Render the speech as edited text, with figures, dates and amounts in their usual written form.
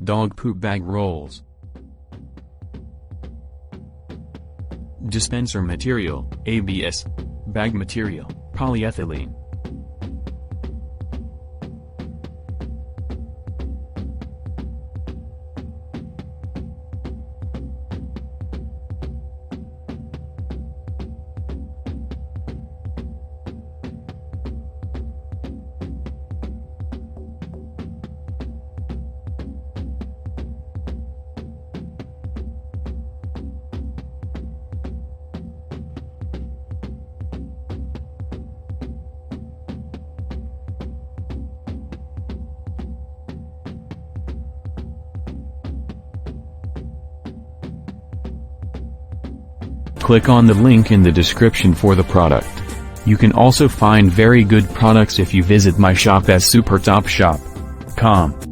Dog poop bag rolls. Dispenser material, ABS. Bag material, polyethylene. Click on the link in the description for the product. You can also find very good products if you visit my shop as supertopshop.com.